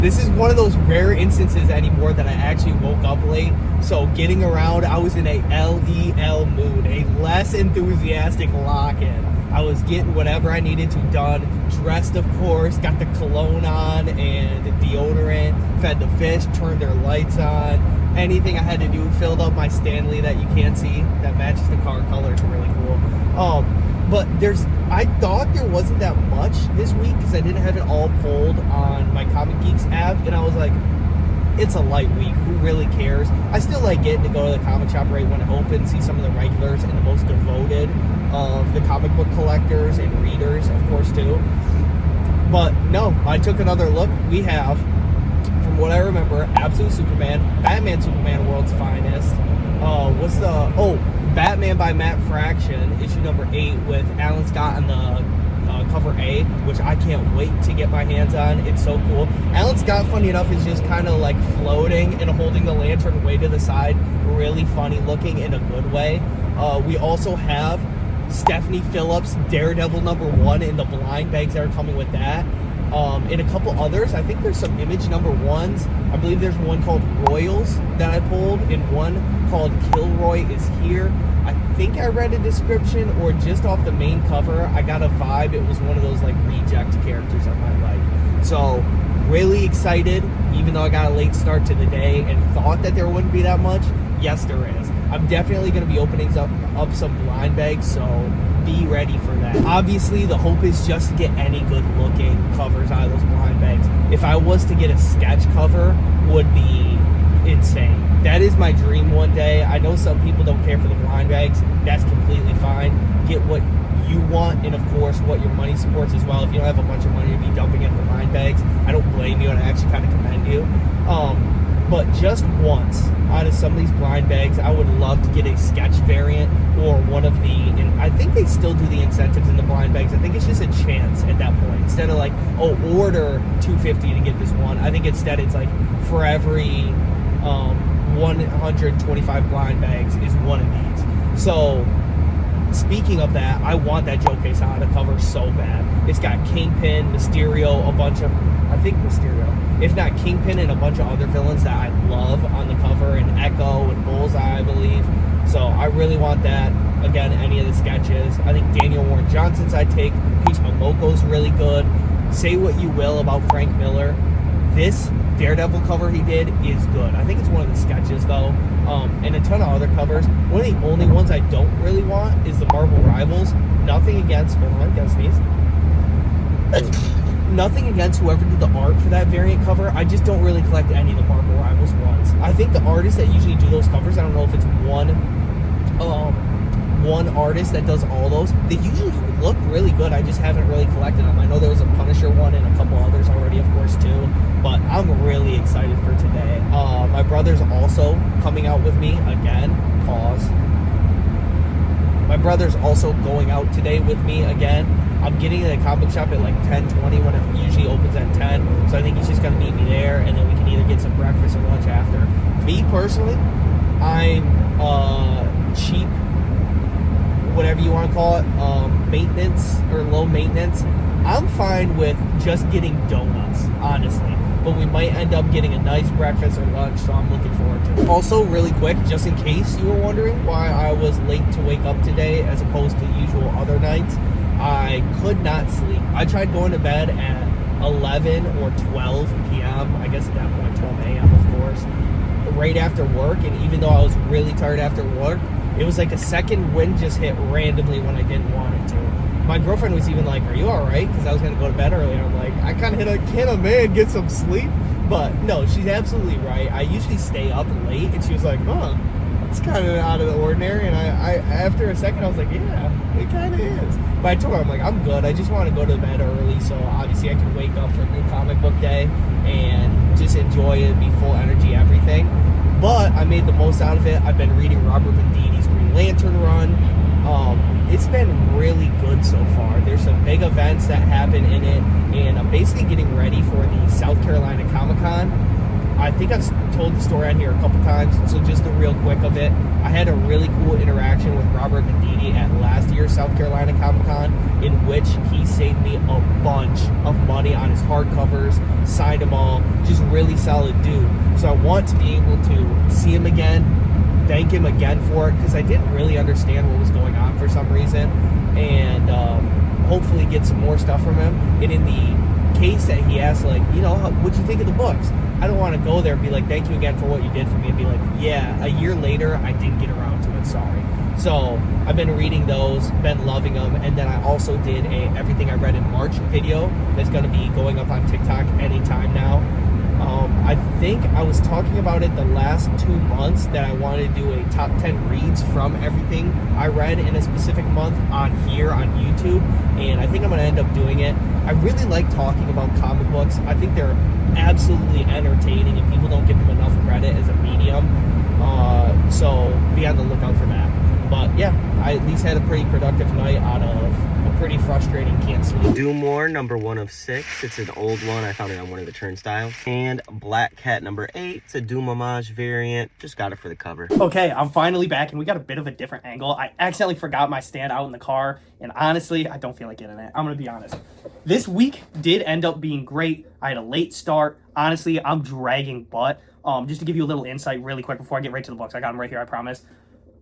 This is one of those rare instances anymore that I actually woke up late. So getting around, I was in a LEL mood, a less enthusiastic lock-in. I was getting whatever I needed to done, dressed of course, got the cologne on and the deodorant, fed the fish, turned their lights on, anything I had to do, filled up my Stanley that you can't see, that matches the car color, it's really cool. But I thought there wasn't that much this week because I didn't have it all pulled on my Comic Geeks app, and I was like, it's a light week, who really cares? I still like getting to go to the comic shop right when it opens, see some of the regulars and the most devoted of the comic book collectors and readers, of course, too. But no, I took another look. We have, from what I remember, Absolute Superman, Batman Superman World's Finest. Batman by Matt Fraction, issue number 8 with Alan Scott on the cover A, which I can't wait to get my hands on. It's so cool. Alan Scott, funny enough, is just kind of like floating and holding the lantern way to the side. Really funny looking in a good way. We also have Stephanie Phillips, Daredevil number 1 in the blind bags that are coming with that. And a couple others. I think there's some Image number 1s. I believe there's one called Royals that I pulled, and one called Kilroy is here. I think I read a description, or just off the main cover, I got a vibe it was one of those like reject characters I might like. So really excited, even though I got a late start to the day and thought that there wouldn't be that much. Yes, there is. I'm definitely going to be opening up some blind bags, so be ready for that. Obviously, the hope is just to get any good looking covers out of those blind bags. If I was to get a sketch cover, would be insane. That is my dream one day. I know some people don't care for the blind bags. That's completely fine. Get what you want, and of course what your money supports as well. If you don't have a bunch of money to be dumping into blind bags, I don't blame you, and I actually kind of commend you. But just once out of some of these blind bags, I would love to get a sketch variant or one of the, and I think they still do the incentives in the blind bags. I think it's just a chance at that point. Instead of like, oh, order $250 to get this one, I think instead it's like for every 125 blind bags is one of these. So speaking of that, I want that Joe Quesada cover so bad. It's got Kingpin, Mysterio, a bunch of, I think Mysterio, if not Kingpin, and a bunch of other villains that I love on the cover, and Echo and Bullseye, I believe. So I really want that. Again, any of the sketches. I think Daniel Warren Johnson's I'd take. Peach Momoko's really good. Say what you will about Frank Miller. This Daredevil cover he did is good. I think it's one of the sketches, though. And a ton of other covers. One of the only ones I don't really want is the Marvel Rivals. Nothing against, hold on, I gotta sneeze. Nothing against whoever did the art for that variant cover. I just don't really collect any of the Marvel Rivals ones. I think the artists that usually do those covers, I don't know if it's one artist that does all those. They usually look really good. I just haven't really collected them. I know there was a Punisher one and a couple others already, of course, too. But I'm really excited for today. My brother's also coming out with me again. Pause. My brother's also going out today with me again. I'm getting to the comic shop at like 10:20 when it usually opens at 10. So I think he's just going to meet me there, and then we can either get some breakfast or lunch after. Me, personally, I'm cheap, whatever you want to call it, maintenance or low maintenance. I'm fine with just getting donuts, honestly. But we might end up getting a nice breakfast or lunch, so I'm looking forward to it. Also, really quick, just in case you were wondering why I was late to wake up today as opposed to usual other nights, I could not sleep. I tried going to bed at 11 or 12 p.m., I guess at that point 12 a.m., of course, right after work, and even though I was really tired after work, it was like a second wind just hit randomly when I didn't want it to. My girlfriend was even like, are you alright? Because I was going to go to bed early. I'm like, I kind of hit a can of man, get some sleep. But no, she's absolutely right. I usually stay up late, and she was like, huh, it's kind of out of the ordinary. And I after a second, I was like, yeah, it kind of is. But I told her, I'm like, I'm good. I just want to go to bed early, so obviously I can wake up for a new comic book day and just enjoy it, be full energy, everything. But I made the most out of it. I've been reading Robert Venditti Green Lantern run. It's been really good so far. There's some big events that happen in it, and I'm basically getting ready for the South Carolina Comic-Con. I I think I've told the story on here a couple times, so just a real quick of it. I had a really cool interaction with Robert Venditti at last year's South Carolina Comic Con, in which he saved me a bunch of money on his hardcovers, signed them all, just really solid dude. So I want to be able to see him again, thank him again for it, because I didn't really understand what was going on for some reason, and hopefully get some more stuff from him. And in the case that he asked, like, you know, what'd you think of the books? I don't want to go there and be like, thank you again for what you did for me, and be like, yeah, a year later, I didn't get around to it, sorry. So I've been reading those, been loving them, and then I also did a Everything I Read in March video that's going to be going up on TikTok anytime now. I think I was talking about it the last 2 months that I wanted to do a top 10 reads from everything I read in a specific month on here on YouTube, and I think I'm going to end up doing it. I really like talking about comic books. I think they're absolutely entertaining, and people don't give them enough credit as a medium, so be on the lookout for that. But yeah, I at least had a pretty productive night out of a pretty frustrating can't sleep. Do More, number 1 of 6. It's an old one. I found it on one of the turnstiles. And Black Cat, number 8. It's a Doom homage variant. Just got it for the cover. Okay, I'm finally back, and we got a bit of a different angle. I accidentally forgot my stand out in the car, and honestly, I don't feel like getting it. I'm going to be honest. This week did end up being great. I had a late start. Honestly, I'm dragging butt. Just to give you a little insight really quick before I get right to the books. I got them right here, I promise.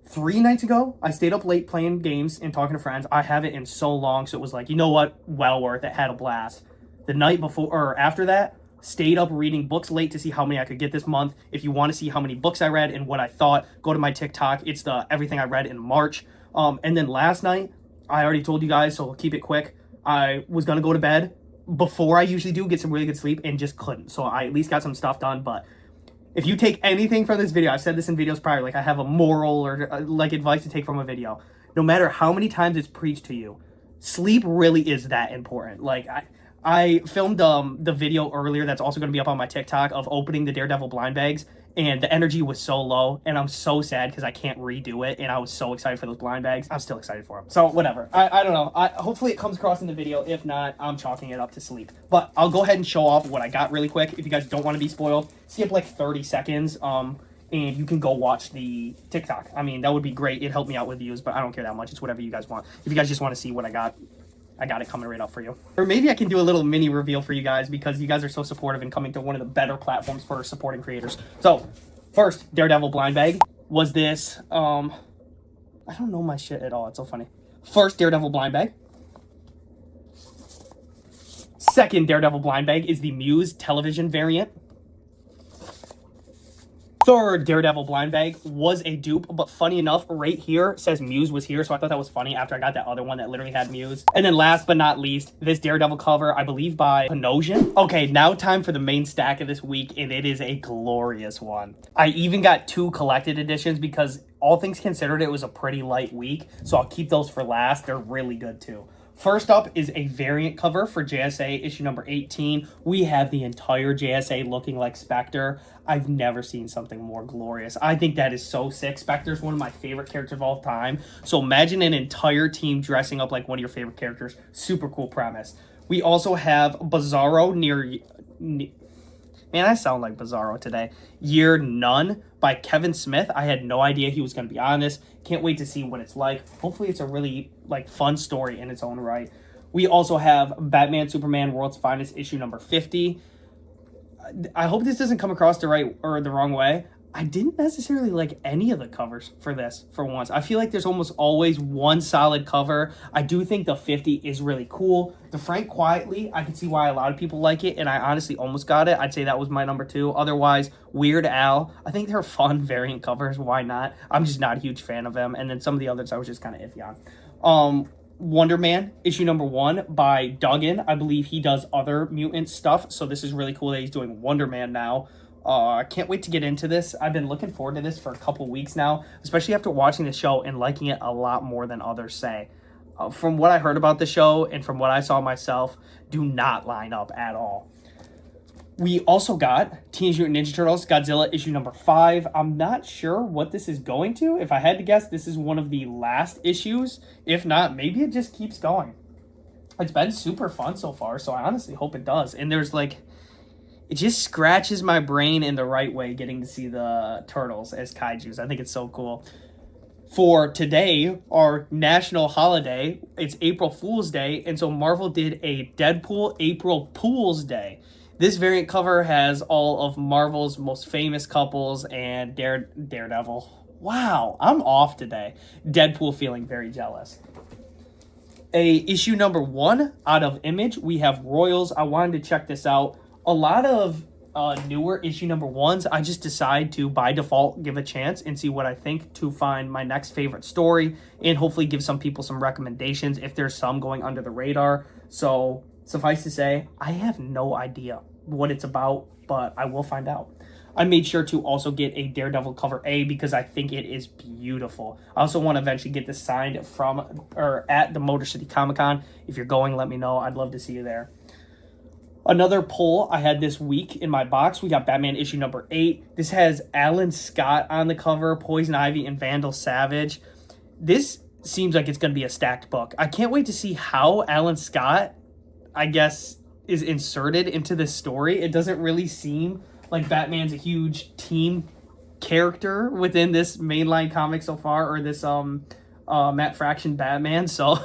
3 nights ago, I stayed up late playing games and talking to friends. I haven't in so long, so it was like, you know what? Well worth it. Had a blast. The night before, or after that, stayed up reading books late to see how many I could get this month. If you want to see how many books I read and what I thought, go to my TikTok. It's the Everything I Read in March. And then last night, I already told you guys, so I'll keep it quick. I was going to go to bed before I usually do, get some really good sleep, and just couldn't. So I at least got some stuff done, but if you take anything from this video, I've said this in videos prior, like I have a moral or like advice to take from a video. No matter how many times it's preached to you, sleep really is that important. Like I filmed the video earlier that's also going to be up on my TikTok of opening the Daredevil blind bags, and the energy was so low, and I'm so sad because I can't redo it, and I was so excited for those blind bags. I'm still excited for them. So whatever. I don't know. Hopefully it comes across in the video. If not, I'm chalking it up to sleep. But I'll go ahead and show off what I got really quick. If you guys don't want to be spoiled, skip like 30 seconds. And you can go watch the TikTok. I mean, that would be great. It'd help me out with views, but I don't care that much. It's whatever you guys want. If you guys just want to see what I got it coming right up for you. Or maybe I can do a little mini reveal for you guys because you guys are so supportive and coming to one of the better platforms for supporting creators. So, first Daredevil blind bag was this, I don't know my shit at all. It's so funny. First Daredevil blind bag. Second Daredevil blind bag is the Muse television variant. Third Daredevil blind bag was a dupe, but funny enough, right here says Muse was here, so I thought that was funny after I got that other one that literally had Muse. And then last but not least, this Daredevil cover, I believe by Panosian. Okay, now time for the main stack of this week, and it is a glorious one. I even got 2 collected editions because all things considered, it was a pretty light week, so I'll keep those for last. They're really good too. First up is a variant cover for JSA issue number 18. We have the entire JSA looking like Spectre. I've never seen something more glorious. I think that is so sick. Spectre's one of my favorite characters of all time. So imagine an entire team dressing up like one of your favorite characters. Super cool premise. We also have Bizarro Man, I sound like Bizarro today. Year None by Kevin Smith. I had no idea he was going to be on this. Can't wait to see what it's like. Hopefully it's a really fun story in its own right. We also have Batman Superman World's Finest issue number 50. I hope this doesn't come across the right or the wrong way. I didn't necessarily like any of the covers for this for once. I feel like there's almost always one solid cover. I do think the 50 is really cool. The Frank Quietly, I can see why a lot of people like it, and I honestly almost got it. I'd say that was my number 2. Otherwise, Weird Al, I think they're fun variant covers. Why not? I'm just not a huge fan of them. And then some of the others I was just kind of iffy on. Wonder Man, issue number 1 by Duggan. I believe he does other mutant stuff, so this is really cool that he's doing Wonder Man now. I can't wait to get into this. I've been looking forward to this for a couple weeks now, especially after watching the show and liking it a lot more than others say. From what I heard about the show and from what I saw myself, do not line up at all. We also got Teenage Mutant Ninja Turtles Godzilla issue number 5. I'm not sure what this is going to. If I had to guess, this is one of the last issues. If not, maybe it just keeps going. It's been super fun so far, so I honestly hope it does. And there's it just scratches my brain in the right way getting to see the turtles as kaijus. I think it's so cool. For today, our national holiday, it's April Fool's Day, and so Marvel did a Deadpool April Fool's Day. This variant cover has all of Marvel's most famous couples and Daredevil. Wow, I'm off today. Deadpool feeling very jealous. Issue number 1 out of Image, we have Royals. I wanted to check this out. A lot of newer issue number 1s, I just decide to, by default, give a chance and see what I think to find my next favorite story and hopefully give some people some recommendations if there's some going under the radar. So, suffice to say, I have no idea what it's about, but I will find out. I made sure to also get a Daredevil cover A because I think it is beautiful. I also want to eventually get this signed from or at the Motor City Comic Con. If you're going, let me know. I'd love to see you there. Another pull I had this week in my box, we got Batman issue number 8. This has Alan Scott on the cover, Poison Ivy, and Vandal Savage. This seems like it's going to be a stacked book. I can't wait to see how Alan Scott, I guess, is inserted into this story. It doesn't really seem like Batman's a huge team character within this mainline comic so far, or this Matt Fraction Batman. So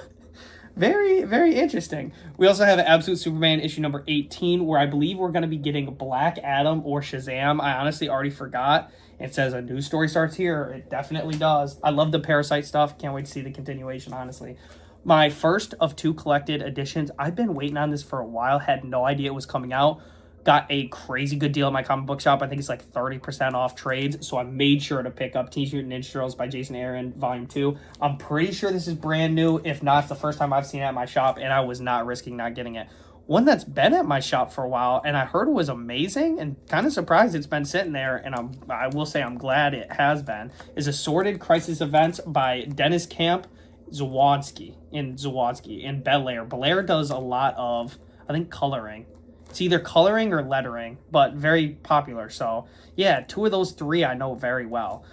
very, very interesting. We also have Absolute Superman issue number 18, where I believe we're going to be getting Black Adam or Shazam. I honestly already forgot. It says a new story starts here. It definitely does. I love the Parasite stuff. Can't wait to see the continuation, honestly. My first of 2 collected editions. I've been waiting on this for a while. Had no idea it was coming out. Got a crazy good deal at my comic book shop. I think it's like 30% off trades. So I made sure to pick up Teenage Mutant Ninja Turtles by Jason Aaron, Volume 2. I'm pretty sure this is brand new. If not, it's the first time I've seen it at my shop, and I was not risking not getting it. One that's been at my shop for a while, and I heard it was amazing, and kind of surprised it's been sitting there, and I will say I'm glad it has been, is Assorted Crisis Events by Dennis Camp Zawadzki in Belair. Belair does a lot of, I think, coloring. It's either coloring or lettering, but very popular. So yeah, 2 of those 3 I know very well.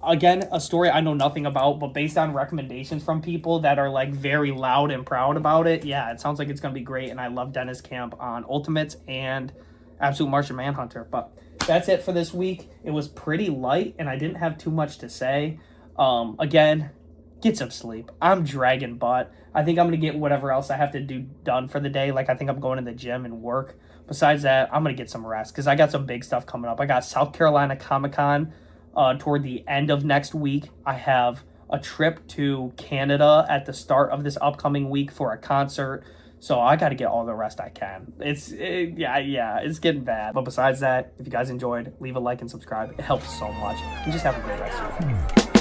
Again, a story I know nothing about, but based on recommendations from people that are like very loud and proud about it, yeah, it sounds like it's gonna be great. And I love Dennis Camp on Ultimates and Absolute Martian Manhunter. But that's it for this week. It was pretty light, and I didn't have too much to say. Again, get some sleep. I'm dragging butt. I think I'm going to get whatever else I have to do done for the day. Like, I think I'm going to the gym and work. Besides that, I'm going to get some rest because I got some big stuff coming up. I got South Carolina Comic-Con toward the end of next week. I have a trip to Canada at the start of this upcoming week for a concert. So I got to get all the rest I can. It's getting bad. But besides that, if you guys enjoyed, leave a like and subscribe. It helps so much. And just have a great rest of your day.